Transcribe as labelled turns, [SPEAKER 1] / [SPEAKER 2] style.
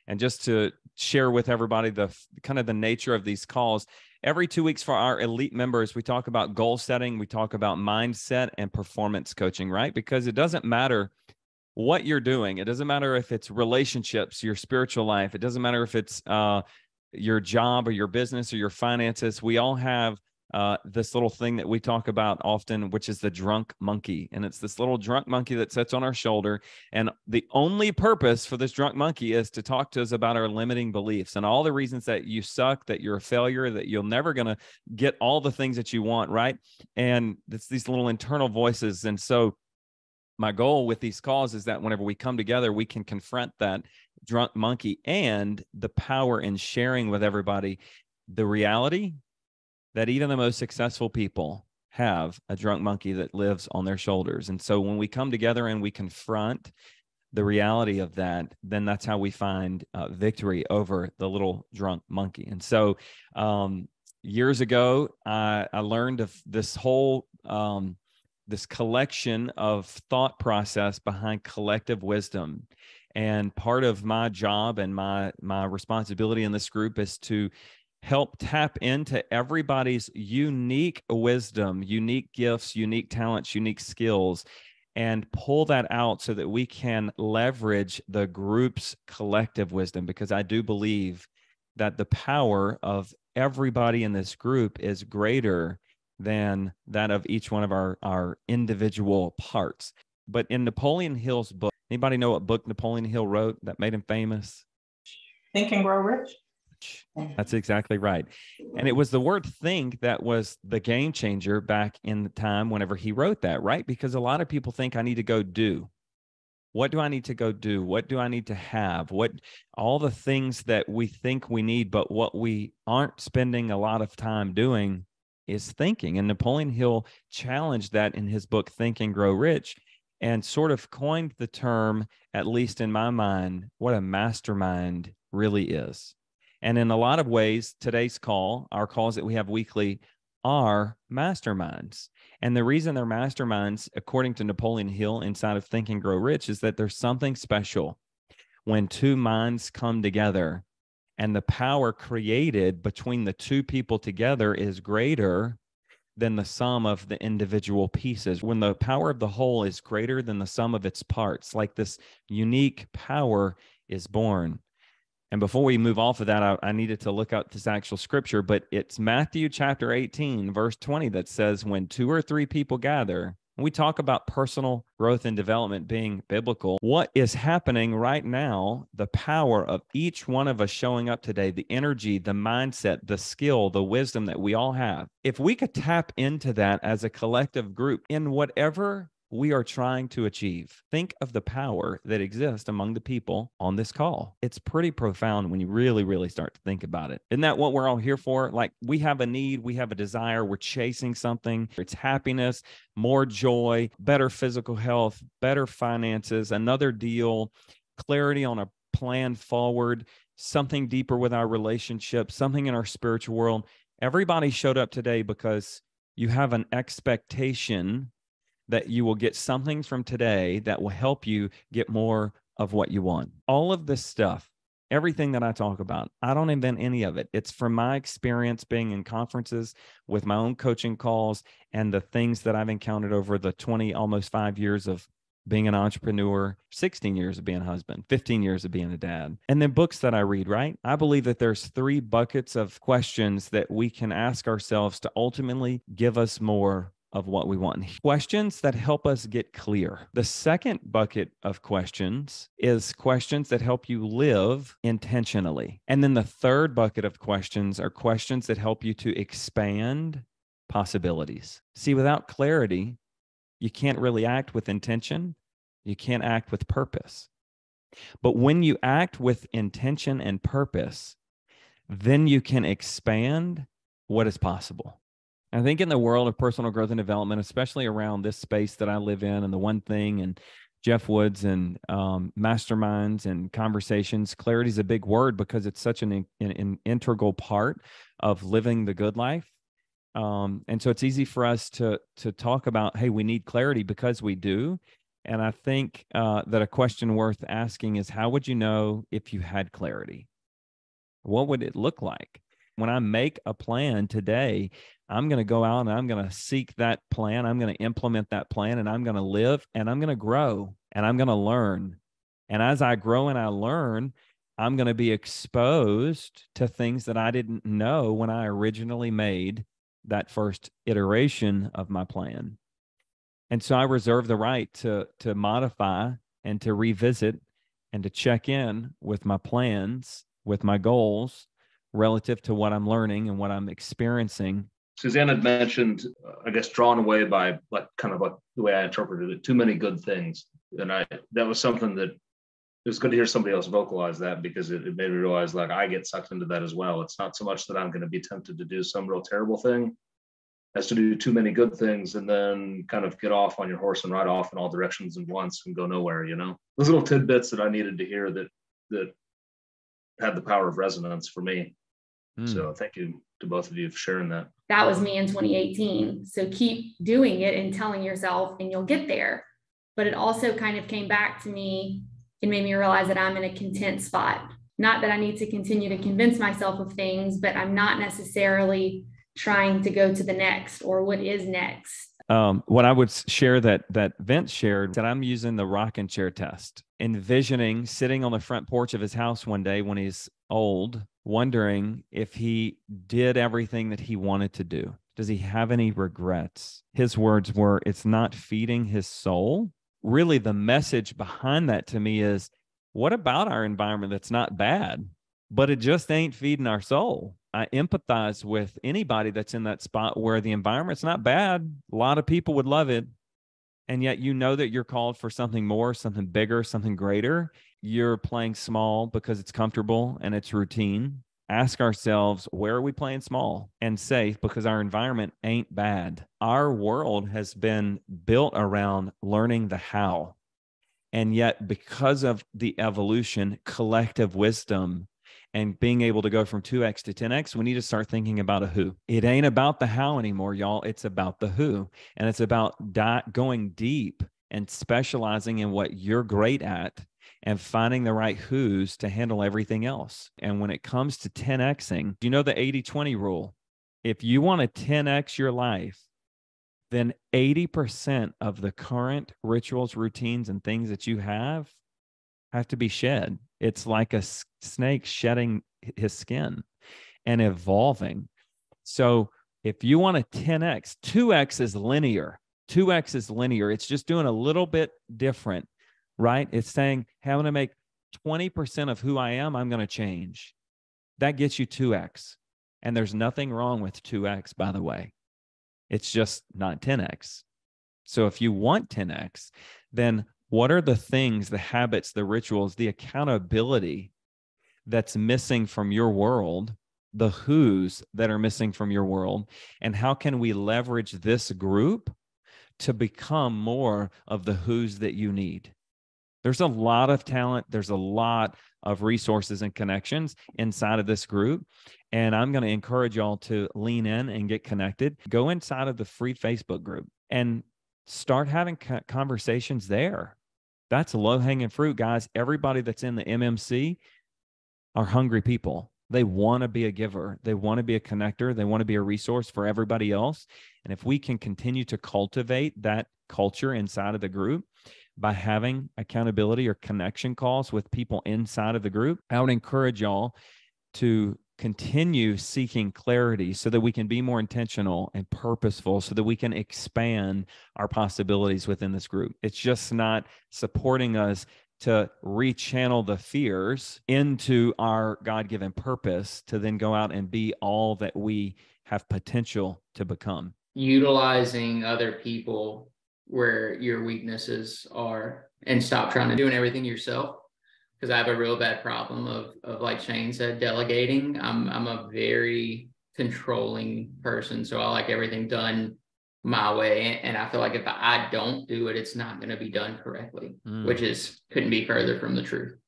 [SPEAKER 1] And just to share with everybody the kind of the nature of these calls, every 2 weeks for our elite members, we talk about goal setting, we talk about mindset and performance coaching, right? Because it doesn't matter what you're doing. It doesn't matter if it's relationships, your spiritual life. It doesn't matter if it's your job or your business or your finances. We all have this little thing that we talk about often, which is the drunk monkey. And it's this little drunk monkey that sits on our shoulder. And the only purpose for this drunk monkey is to talk to us about our limiting beliefs and all the reasons that you suck, that you're a failure, that you're never going to get all the things that you want, right? And it's these little internal voices. And so my goal with these calls is that whenever we come together, we can confront that drunk monkey and the power in sharing with everybody the reality that even the most successful people have a drunk monkey that lives on their shoulders. And so when we come together and we confront the reality of that, then that's how we find victory over the little drunk monkey. And so years ago, I learned of this whole this collection of thought process behind collective wisdom. And part of my job and my responsibility in this group is to help tap into everybody's unique wisdom, unique gifts, unique talents, unique skills, and pull that out so that we can leverage the group's collective wisdom. Because I do believe that the power of everybody in this group is greater than that of each one of our individual parts. But in Napoleon Hill's book, anybody know what book Napoleon Hill wrote that made him famous?
[SPEAKER 2] Think and Grow Rich.
[SPEAKER 1] That's exactly right. And it was the word think that was the game changer back in the time whenever he wrote that, right? Because a lot of people think I need to go do. What do I need to go do? What do I need to have? What all the things that we think we need, but what we aren't spending a lot of time doing is thinking. And Napoleon Hill challenged that in his book, Think and Grow Rich, and sort of coined the term, at least in my mind, what a mastermind really is. And in a lot of ways, today's call, our calls that we have weekly, are masterminds. And the reason they're masterminds, according to Napoleon Hill inside of Think and Grow Rich, is that there's something special when two minds come together and the power created between the two people together is greater than the sum of the individual pieces. When the power of the whole is greater than the sum of its parts, like this unique power is born. And before we move off of that, I needed to look up this actual scripture, but it's Matthew chapter 18, verse 20 that says, when 2 or 3 people gather, and we talk about personal growth and development being biblical, what is happening right now, the power of each one of us showing up today, the energy, the mindset, the skill, the wisdom that we all have, if we could tap into that as a collective group in whatever we are trying to achieve, think of the power that exists among the people on this call. It's pretty profound when you really, really start to think about it. Isn't that what we're all here for? Like, we have a need, we have a desire, we're chasing something. It's happiness, more joy, better physical health, better finances, another deal, clarity on a plan forward, something deeper with our relationship, something in our spiritual world. Everybody showed up today because you have an expectation that you will get something from today that will help you get more of what you want. All of this stuff, everything that I talk about, I don't invent any of it. It's from my experience being in conferences with my own coaching calls and the things that I've encountered over the 20, almost 5 years of being an entrepreneur, 16 years of being a husband, 15 years of being a dad, and then books that I read, right? I believe that there's 3 buckets of questions that we can ask ourselves to ultimately give us more of what we want. Questions that help us get clear. The second bucket of questions is questions that help you live intentionally. And then the third bucket of questions are questions that help you to expand possibilities. See, without clarity, you can't really act with intention. You can't act with purpose. But when you act with intention and purpose, then you can expand what is possible. I think in the world of personal growth and development, especially around this space that I live in and the One Thing and Jeff Woods and masterminds and conversations, clarity is a big word because it's such an integral part of living the good life. And so it's easy for us to talk about, hey, we need clarity because we do. And I think that a question worth asking is, how would you know if you had clarity? What would it look like? When I make a plan today, I'm going to go out and I'm going to seek that plan. I'm going to implement that plan, and I'm going to live, and I'm going to grow, and I'm going to learn. And as I grow and I learn, I'm going to be exposed to things that I didn't know when I originally made that first iteration of my plan. And so I reserve the right to modify and to revisit and to check in with my plans, with my goals relative to what I'm learning and what I'm experiencing.
[SPEAKER 3] Suzanne had mentioned, I guess, drawn away by like the way I interpreted it, too many good things. And that was something that it was good to hear somebody else vocalize that, because it made me realize, like, I get sucked into that as well. It's not so much that I'm going to be tempted to do some real terrible thing as to do too many good things and then kind of get off on your horse and ride off in all directions at once and go nowhere, those little tidbits that I needed to hear that had the power of resonance for me. So thank you to both of you for sharing that.
[SPEAKER 4] That was me in 2018. So keep doing it and telling yourself, and you'll get there. But it also kind of came back to me and made me realize that I'm in a content spot. Not that I need to continue to convince myself of things, but I'm not necessarily trying to go to the next or what is next.
[SPEAKER 1] What I would share that Vince shared, that I'm using the rocking chair test, envisioning sitting on the front porch of his house one day when he's old, wondering if he did everything that he wanted to do. Does he have any regrets? His words were, it's not feeding his soul. Really, the message behind that to me is, what about our environment that's not bad, but it just ain't feeding our soul? I empathize with anybody that's in that spot where the environment's not bad. A lot of people would love it. And yet you know that you're called for something more, something bigger, something greater. You're playing small because it's comfortable and it's routine. Ask ourselves, where are we playing small and safe? Because our environment ain't bad. Our world has been built around learning the how. And yet, because of the evolution, collective wisdom, and being able to go from 2x to 10x, we need to start thinking about a who. It ain't about the how anymore, y'all. It's about the who. And it's about going deep and specializing in what you're great at and finding the right who's to handle everything else. And when it comes to 10xing, you know the 80-20 rule. If you want to 10x your life, then 80% of the current rituals, routines, and things that you have to be shed. It's like a snake shedding his skin and evolving. So if you want a 10x, 2x is linear. 2x is linear. It's just doing a little bit different, right? It's saying, hey, I'm going to make 20% of who I am, I'm going to change. That gets you 2x. And there's nothing wrong with 2x, by the way. It's just not 10x. So if you want 10x, then what are the things, the habits, the rituals, the accountability that's missing from your world, the who's that are missing from your world, and how can we leverage this group to become more of the who's that you need? There's a lot of talent. There's a lot of resources and connections inside of this group. And I'm going to encourage y'all to lean in and get connected. Go inside of the free Facebook group and start having conversations there. That's low-hanging fruit, guys. Everybody that's in the MMC are hungry people. They want to be a giver. They want to be a connector. They want to be a resource for everybody else. And if we can continue to cultivate that culture inside of the group by having accountability or connection calls with people inside of the group, I would encourage y'all to continue seeking clarity so that we can be more intentional and purposeful, so that we can expand our possibilities within this group. It's just not supporting us to rechannel the fears into our God-given purpose to then go out and be all that we have potential to become.
[SPEAKER 5] Utilizing other people where your weaknesses are, and stop trying to do everything yourself. Because I have a real bad problem of like Shane said, delegating. I'm a very controlling person, so I like everything done my way, and I feel like if I don't do it, it's not going to be done correctly, which couldn't be further from the truth.